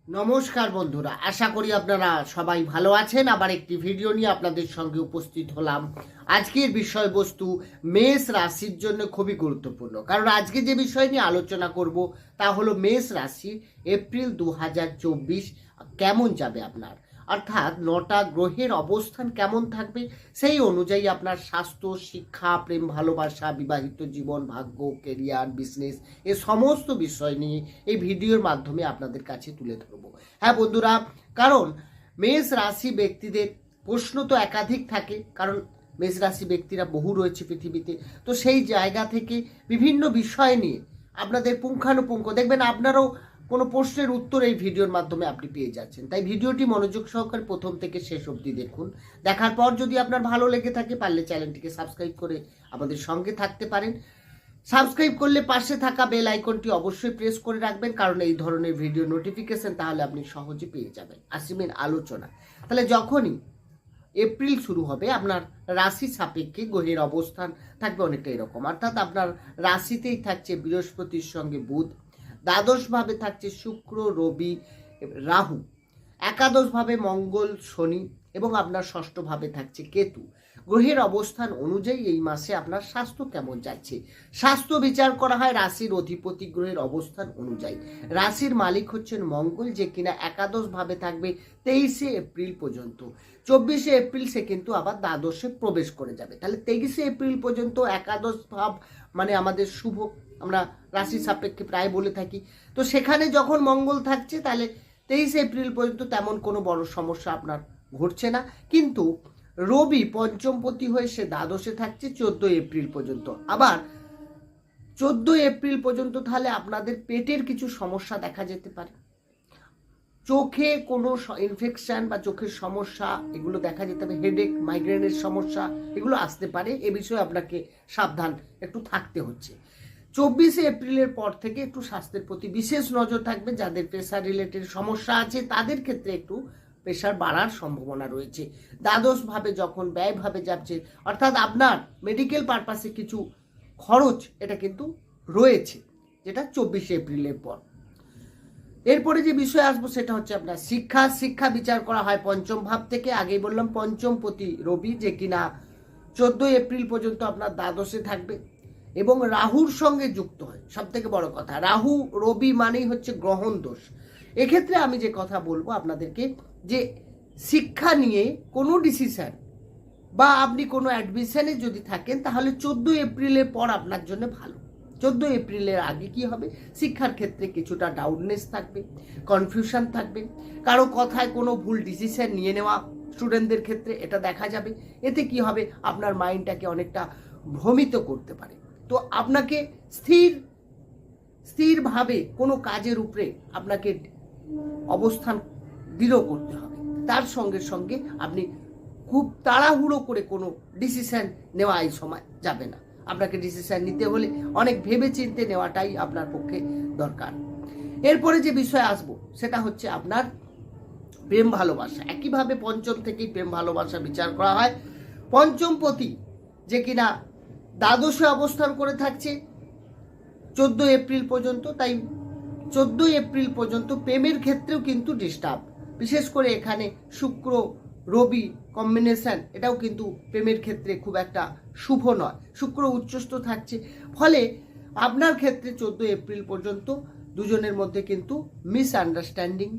নমস্কার বন্ধুরা, আশা করি আপনারা সবাই ভালো আছেন। আবার একটি ভিডিও নিয়ে আপনাদের সঙ্গে উপস্থিত হলাম। আজকের বিষয়বস্তু মেষ রাশির জন্য খুবই গুরুত্বপূর্ণ, কারণ আজকে যে বিষয় নিয়ে আলোচনা করব তা হলো মেষ রাশির এপ্রিল 2024 কেমন যাবে আপনার, অর্থাৎ 9টা গ্রহের অবস্থান কেমন থাকবে, সেই অনুযায়ী আপনার স্বাস্থ্য, শিক্ষা, প্রেম, ভালোবাসা, বিবাহিত জীবন, ভাগ্য, কেরিয়ার, বিজনেস এ সমস্ত বিষয় নিয়ে এই ভিডিওর মাধ্যমে আপনাদের কাছে তুলে ধরবো। হ্যাঁ বন্ধুরা, কারণ মেষ রাশি ব্যক্তিদের প্রশ্ন তো একাধিক থাকে, কারণ মেষ রাশি ব্যক্তিরা বহু রয়েছে পৃথিবীতে। তো সেই জায়গা থেকে বিভিন্ন বিষয় নিয়ে আপনাদের পুঙ্খানুপুঙ্খ দেখবেন, আপনারাও কোনো প্রশ্নের উত্তর এই ভিডিওর মাধ্যমে আপনি পেয়ে যাচ্ছেন। তাই ভিডিওটি মনোযোগ সহকারে প্রথম থেকে শেষ অবধি দেখুন। দেখার পর যদি আপনার ভালো লেগে থাকে, পারলে চ্যানেলটিকে সাবস্ক্রাইব করে আমাদের সঙ্গে থাকতে পারেন। সাবস্ক্রাইব করলে পাশে থাকা বেল আইকনটি অবশ্যই প্রেস করে রাখবেন, কারণ এই ধরনের ভিডিও নোটিফিকেশন তাহলে আপনি সহজে পেয়ে যাবেন। আসবেন আলোচনা। তাহলে যখনই এপ্রিল শুরু হবে, আপনার রাশি সাপেক্ষে গ্রহের অবস্থান থাকবে অনেকটা এরকম, অর্থাৎ আপনার রাশিতেই থাকছে বৃহস্পতির সঙ্গে বুধ, দ্বাদশভাবে থাকছে শুক্র, রবি, রাহু, একাদশভাবে মঙ্গল, শনি এবং আপনার ষষ্ঠভাবে থাকছে কেতু। গ্রহের অবস্থান অনুযায়ী এই মাসে আপনার স্বাস্থ্য কেমন যাচ্ছে, স্বাস্থ্য বিচার করা হয় রাশির অধিপতি গ্রহের অবস্থান অনুযায়ী। রাশির মালিক হচ্ছেন মঙ্গল, যে কিনা একাদশভাবে থাকবে 23শে এপ্রিল পর্যন্ত। 24শে এপ্রিল সে কিন্তু আবার দ্বাদশে প্রবেশ করে যাবে। তাহলে 23শে এপ্রিল পর্যন্ত একাদশ ভাব মানে আমাদের শুভ, আমরা রাশি সাপেক্ষে প্রায় বলে থাকি। তো সেখানে যখন মঙ্গল থাকছে, তাহলে 23শে এপ্রিল পর্যন্ত তেমন কোনো বড় সমস্যা আপনার ঘটছে না। কিন্তু রবি পঞ্চমপতি হয়ে সে দ্বাদশে থাকছে 14 এপ্রিল পর্যন্ত। আবার 14 এপ্রিল পর্যন্ত তাহলে আপনাদের পেটের কিছু সমস্যা দেখা যেতে পারে, চোখে কোনো ইনফেকশন বা চোখের সমস্যা এগুলো দেখা যেতে পারে, হেডেক, মাইগ্রেনের সমস্যা এগুলো আসতে পারে। এ বিষয়ে আপনাকে সাবধান একটু থাকতে হচ্ছে। 24শে এপ্রিলের পর থেকে একটু স্বাস্থ্যের প্রতি বিশেষ নজর থাকবে। যাদের প্রেশার রিলেটেড সমস্যা আছে তাদের ক্ষেত্রে একটু প্রেশার বাড়ার সম্ভাবনা রয়েছে। দ্বাদশভাবে যখন ব্যয়ভাবে যাচ্ছে, অর্থাৎ আপনার মেডিকেল পারপাসে কিছু খরচ এটা কিন্তু রয়েছে, যেটা 24শে এপ্রিলের পর। এরপরে যে বিষয় আসবো সেটা হচ্ছে আপনার শিক্ষা বিচার করা হয় পঞ্চম ভাব থেকে। আগেই বললাম পঞ্চমপতি রবি, যে কিনা 14 এপ্রিল পর্যন্ত আপনার দ্বাদশে থাকবে এবং রাহুর সঙ্গে যুক্ত হয়। সব থেকে বড় কথা, রাহু রবি মানেই হচ্ছে গ্রহণ দোষ। এক্ষেত্রে আমি যে কথা বলবো আপনাদেরকে, যে শিক্ষা নিয়ে কোনো ডিসিশন বা আপনি কোনো অ্যাডমিশনে যদি থাকেন, তাহলে 14 এপ্রিলের পর আপনার জন্য ভালো। 14 এপ্রিলের আগে কি হবে, শিক্ষার ক্ষেত্রে কিছুটা ডাউটনেস থাকবে, কনফিউশন থাকবে, কারো কথায় কোনো ভুল ডিসিশন নিয়ে নেওয়া স্টুডেন্টদের ক্ষেত্রে এটা দেখা যাবে। এতে কি হবে, আপনার মাইন্ডটাকে অনেকটা ভ্রমিত করতে পারে। তো আপনাকে স্থিরভাবে কোনো কাজের উপরে আপনাকে অবস্থান দৃঢ় করতে হবে। তার সঙ্গে সঙ্গে আপনি খুব তাড়াহুড়ো করে কোনো ডিসিশন নেওয়া এই সময় যাবে না। আপনাকে ডিসিশন নিতে হলে অনেক ভেবে চিন্তে নেওয়াটাই আপনার পক্ষে দরকার। এরপরে যে বিষয় আসবো সেটা হচ্ছে আপনার প্রেম ভালোবাসা। একইভাবে পঞ্চম থেকেই প্রেম ভালোবাসা বিচার করা হয়। পঞ্চমপতি যে কিনা দ্বাদশে অবস্থান করে থাকছে 14 এপ্রিল পর্যন্ত, তাই 14 এপ্রিল পর্যন্ত প্রেমের ক্ষেত্রেও কিন্তু ডিস্টার্ব। বিশেষ করে এখানে শুক্র রবি কম্বিনেশন, এটাও কিন্তু প্রেমের ক্ষেত্রে খুব একটা শুভ নয়। শুক্র উচ্চস্থ থাকছে, ফলে আপনার ক্ষেত্রে 14 এপ্রিল পর্যন্ত দুজনের মধ্যে কিন্তু মিসআন্ডারস্ট্যান্ডিং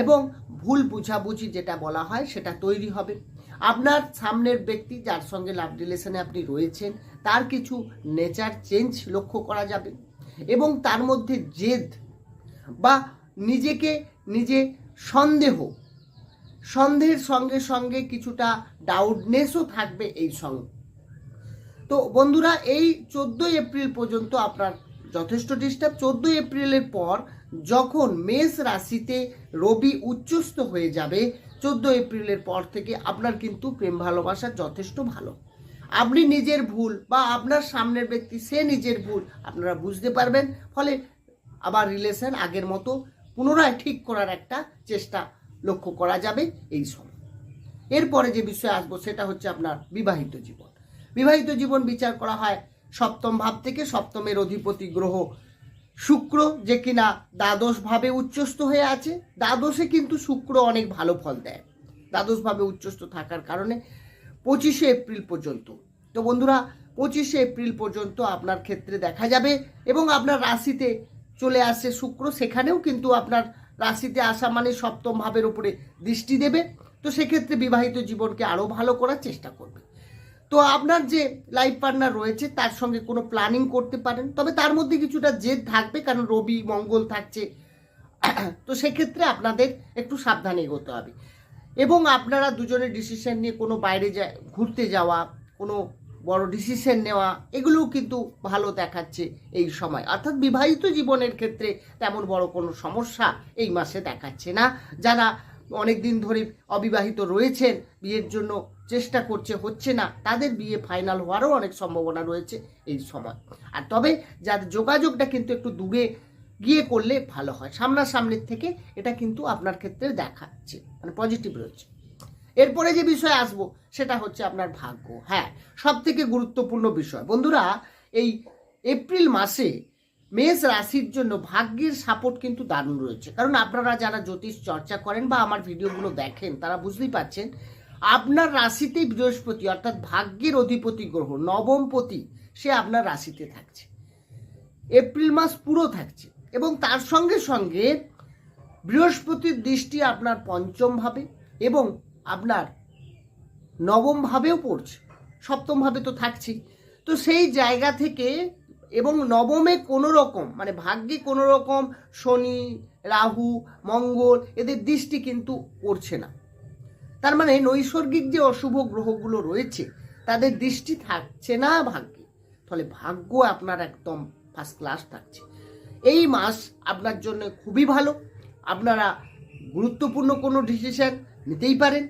এবং ভুল বুঝাবুঝি যেটা বলা হয় সেটা তৈরি হবে। আপনার সামনের ব্যক্তি যার সঙ্গে লাভ রিলেশনে আপনি রয়েছেন, তার কিছু নেচার চেঞ্জ লক্ষ্য করা যাবে এবং তার মধ্যে জেদ বা নিজেকে নিজে সন্দেহের সঙ্গে সঙ্গে কিছুটা ডাউটনেসও থাকবে এই সঙ্গে। তো বন্ধুরা, এই 14 এপ্রিল পর্যন্ত আপনার যথেষ্ট ডিস্টার্ব। 14 এপ্রিলের পর যখন মেষ রাশিতে রবি উচ্চস্থ হয়ে যাবে, 14 এপ্রিলের পর থেকে আপনার কিন্তু প্রেম ভালোবাসা যথেষ্ট ভালো। আপনি নিজের ভুল বা আপনার সামনের ব্যক্তি সে নিজের ভুল আপনারা বুঝতে পারবেন, ফলে আবার রিলেশন আগের মতো পুনরায় ঠিক করার একটা চেষ্টা লক্ষ্য করা যাবে এই সময়। এরপরে যে বিষয় আসবো সেটা হচ্ছে আপনার বিবাহিত জীবন। বিবাহিত জীবন বিচার করা হয় সপ্তম ভাব থেকে। সপ্তমের অধিপতি গ্রহ শুক্র যে কিনা দ্বাদশভাবে উচ্চস্থ হয়ে আছে, দ্বাদশে কিন্তু শুক্র অনেক ভালো ফল দেয় দ্বাদশভাবে উচ্চস্থ থাকার কারণে 25শে এপ্রিল পর্যন্ত। তো বন্ধুরা 25শে এপ্রিল পর্যন্ত আপনার ক্ষেত্রে দেখা যাবে এবং আপনার রাশিতে চলে আসে শুক্র, সেখানেও কিন্তু আপনার রাশিতে আসা মানে সপ্তম ভাবের উপরে দৃষ্টি দেবে। তো সেক্ষেত্রে বিবাহিত জীবনকে আরও ভালো করার চেষ্টা করবে। তো আপনার যে লাইফ পার্টনার রয়েছে তার সঙ্গে কোনো প্ল্যানিং করতে পারেন, তবে তার মধ্যে কিছুটা জেদ থাকবে, কারণ রবি মঙ্গল থাকছে। তো সেক্ষেত্রে আপনাদের একটু সাবধানে এগোতে হবে এবং আপনারা দুজনের ডিসিশন নিয়ে কোনো বাইরে ঘুরতে যাওয়া, কোনো বড় ডিসিশন নেওয়া, এগুলোও কিন্তু ভালো দেখাচ্ছে এই সময়। অর্থাৎ বিবাহিত জীবনের ক্ষেত্রে তেমন বড় কোনো সমস্যা এই মাসে দেখাচ্ছে না। যারা অনেক দিন ধরে অবিবাহিত রয়েছেন, বিয়ের জন্য চেষ্টা হচ্ছে না, তাদের বিয়ে ফাইনাল হওয়ারও অনেক সম্ভাবনা রয়েছে এই সময়। আর তবে যাদের যোগাযোগটা কিন্তু একটু দূরে গিয়ে করলে ভালো হয়, সামনাসামনির থেকে এটা কিন্তু আপনার ক্ষেত্রে দেখাচ্ছে, মানে পজিটিভ রয়েছে। এরপরে যে বিষয় আসবো সেটা হচ্ছে আপনার ভাগ্য। হ্যাঁ, সব থেকে গুরুত্বপূর্ণ বিষয় বন্ধুরা, এই এপ্রিল মাসে মেষ রাশির জন্য ভাগ্যের সাপোর্ট কিন্তু দারুণ রয়েছে। কারণ আপনারা যারা জ্যোতিষ চর্চা করেন বা আমার ভিডিওগুলো দেখেন তারা বুঝতেই পারছেন, আপনার রাশিতেই বৃহস্পতি অর্থাৎ ভাগ্যের অধিপতি গ্রহ নবমপতি, সে আপনার রাশিতে থাকছে, এপ্রিল মাস পুরো থাকছে। এবং তার সঙ্গে সঙ্গে বৃহস্পতির দৃষ্টি আপনার পঞ্চম ভাবে এবং আপনার নবম ভাবেও পড়ছে, সপ্তম ভাবে তো থাকছেই। তো সেই জায়গা থেকে এবং নবমে কোনো রকম মানে ভাগ্যে কোনো রকম শনি, রাহু, মঙ্গল এদের দৃষ্টি কিন্তু পড়ছে না। তার মানে নৈসর্গিক যে অশুভ গ্রহগুলো রয়েছে তাদের দৃষ্টি থাকছে না ভাগ্যে, ফলে ভাগ্য আপনার একদম ফার্স্ট ক্লাস থাকছে। এই মাস আপনার জন্য খুবই ভালো। আপনারা গুরুত্বপূর্ণ কোনো ডিসিশন নিতেই পারেন,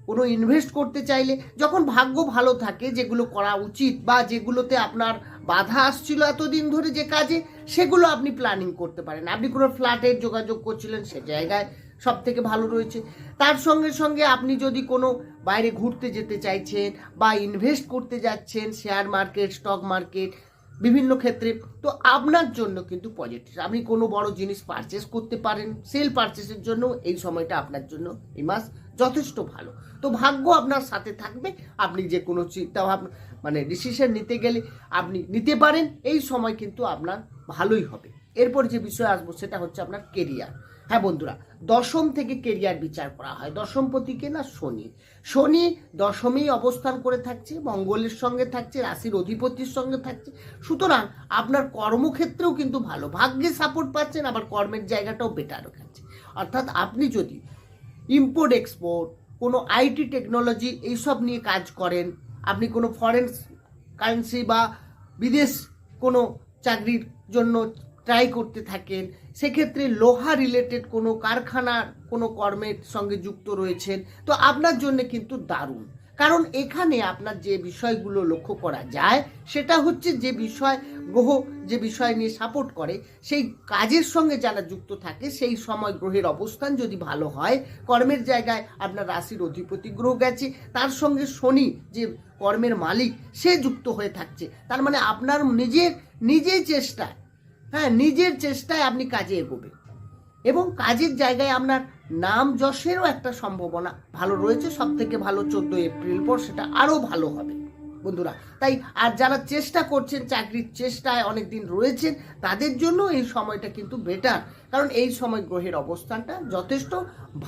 কোনো ইনভেস্ট করতে চাইলে যখন ভাগ্য ভালো থাকে, যেগুলো করা উচিত বা যেগুলোতে আপনার বাধা আসছিল এতদিন ধরে যে কাজে, সেগুলো আপনি প্ল্যানিং করতে পারেন। আপনি কোনো ফ্ল্যাটের যোগাযোগ করছিলেন, সে জায়গায় সব থেকে ভালো রয়েছে। তার সঙ্গে সঙ্গে আপনি যদি কোনো বাইরে ঘুরতে যেতে চাইছেন বা ইনভেস্ট করতে যাচ্ছেন, শেয়ার মার্কেট, স্টক মার্কেট, বিভিন্ন ক্ষেত্রে, তো আপনার জন্য কিন্তু পজিটিভ। আপনি কোনো বড় জিনিস পারচেস করতে পারেন, সেল পারচেসের জন্য এই সময়টা আপনার জন্য এই মাস যথেষ্ট ভালো। তো ভাগ্য আপনার সাথে থাকবে, আপনি যে কোনো চিন্তা ভাবনা মানে ডিসিশন নিতে গেলে আপনি নিতে পারেন, এই সময় কিন্তু আপনার ভালোই হবে। এরপর যে বিষয় আসবো সেটা হচ্ছে আপনার কেরিয়ার। হ্যাঁ বন্ধুরা, দশম থেকে কেরিয়ার বিচার করা হয়। দশমপতিকে না শনি, শনি দশমেই অবস্থান করে থাকছে, মঙ্গলের সঙ্গে থাকছে, রাশির অধিপতির সঙ্গে থাকছে। সুতরাং আপনার কর্মক্ষেত্রেও কিন্তু ভালো, ভাগ্যে সাপোর্ট পাচ্ছেন, আবার কর্মের জায়গাটাও বেটার থাকছে। অর্থাৎ আপনি যদি ইম্পোর্ট এক্সপোর্ট, কোনো আইটি টেকনোলজি এইসব নিয়ে কাজ করেন, আপনি কোনো ফরেন কারেন্সি বা বিদেশ কোনো চাকরির জন্য ট্রাই করতে থাকেন, সেক্ষেত্রে লোহা রিলেটেড কোনো কারখানার কোনো কর্মের সঙ্গে যুক্ত রয়েছেন, তো আপনার জন্য কিন্তু দারুণ। কারণ এখানে আপনার যে বিষয়গুলো লক্ষ্য করা যায় সেটা হচ্ছে যে বিষয় গ্রহ যে বিষয় নিয়ে সাপোর্ট করে, সেই কাজের সঙ্গে যারা যুক্ত থাকে সেই সময় গ্রহের অবস্থান যদি ভালো হয়, কর্মের জায়গায় আপনার রাশির অধিপতি গ্রহ গেছে, তার সঙ্গে শনি যে কর্মের মালিক সে যুক্ত হয়ে থাকছে, তার মানে আপনার নিজের চেষ্টায়, হ্যাঁ নিজের চেষ্টায় আপনি কাজে এগোবেন এবং কাজের জায়গায় আপনার নাম যশেরও একটা সম্ভাবনা ভালো রয়েছে। সব থেকে ভালো 14 এপ্রিল পর সেটা আরও ভালো হবে বন্ধুরা। তাই আর যারা চেষ্টা করছেন, চাকরির চেষ্টায় অনেকদিন রয়েছেন, তাদের জন্য এই সময়টা কিন্তু বেটার, কারণ এই সময় গ্রহের অবস্থানটা যথেষ্ট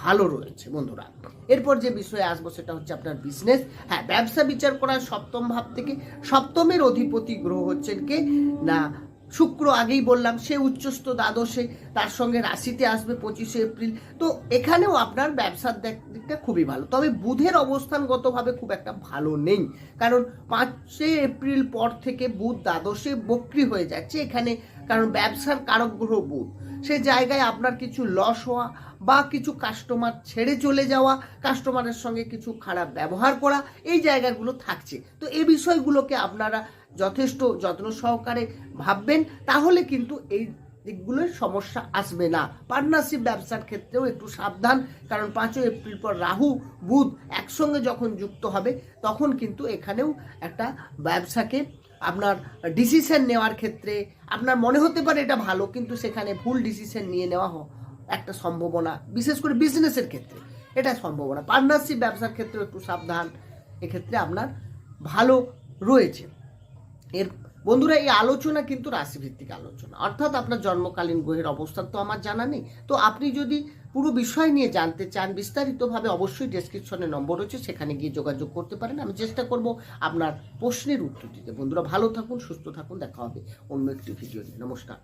ভালো রয়েছে বন্ধুরা। এরপর যে বিষয়ে আসবো সেটা হচ্ছে আপনার বিজনেস। হ্যাঁ, ব্যবসা বিচার করার সপ্তম ভাব থেকে, সপ্তমের অধিপতি গ্রহ হচ্ছেন কে না শুক্র, আগেই বললাম, সে উচ্চস্থ দ্বাদশে, তার সঙ্গে রাশিতে আসবে 25শে এপ্রিল। তো এখানেও আপনার ব্যবসার দিকটা খুবই ভালো, তবে বুধের অবস্থানগতভাবে খুব একটা ভালো নেই, কারণ 5শে এপ্রিল পর থেকে বুধ দ্বাদশে বক্রি হয়ে যাচ্ছে এখানে, কারণ ব্যবসার কারক গ্রহ বুধ, সে জায়গায় আপনার কিছু লস হওয়া বা কিছু কাস্টমার ছেড়ে চলে যাওয়া, কাস্টমারের সঙ্গে কিছু খারাপ ব্যবহার করা, এই জায়গাগুলো থাকছে। তো এই বিষয়গুলোকে আপনারা যথেষ্ট যত্ন সহকারে ভাববেন, তাহলে কিন্তু এই দিকগুলোর সমস্যা আসবে না। পার্টনারশিপ ব্যবসার ক্ষেত্রেও একটু সাবধান, কারণ 5 এপ্রিল পর রাহু বুধ একসঙ্গে যখন যুক্ত হবে তখন কিন্তু এখানেও একটা ব্যবসাকে আপনার ডিসিশন নেওয়ার ক্ষেত্রে আপনার মনে হতে পারে এটা ভালো, কিন্তু সেখানে ভুল ডিসিশন নিয়ে নেওয়া একটা সম্ভাবনা, বিশেষ করে বিজনেসের ক্ষেত্রে এটা সম্ভাবনা। পার্টনারশিপ ব্যবসার ক্ষেত্রে একটু সাবধান, এক্ষেত্রে আপনার ভালো রয়েছে। এর বন্ধুরা, এই আলোচনা কিন্তু রাশিভিত্তিক আলোচনা, অর্থাৎ আপনার জন্মকালীন গ্রহের অবস্থান তো আমার জানা নেই। তো আপনি যদি পুরো বিষয় নিয়ে জানতে চান বিস্তারিতভাবে, অবশ্যই ডেসক্রিপশনে নম্বর রয়েছে, সেখানে গিয়ে যোগাযোগ করতে পারেন। আমি চেষ্টা করব আপনার প্রশ্নের উত্তর দিতে। বন্ধুরা, ভালো থাকুন, সুস্থ থাকুন, দেখা হবে অন্য একটি ভিডিও নিয়ে। নমস্কার।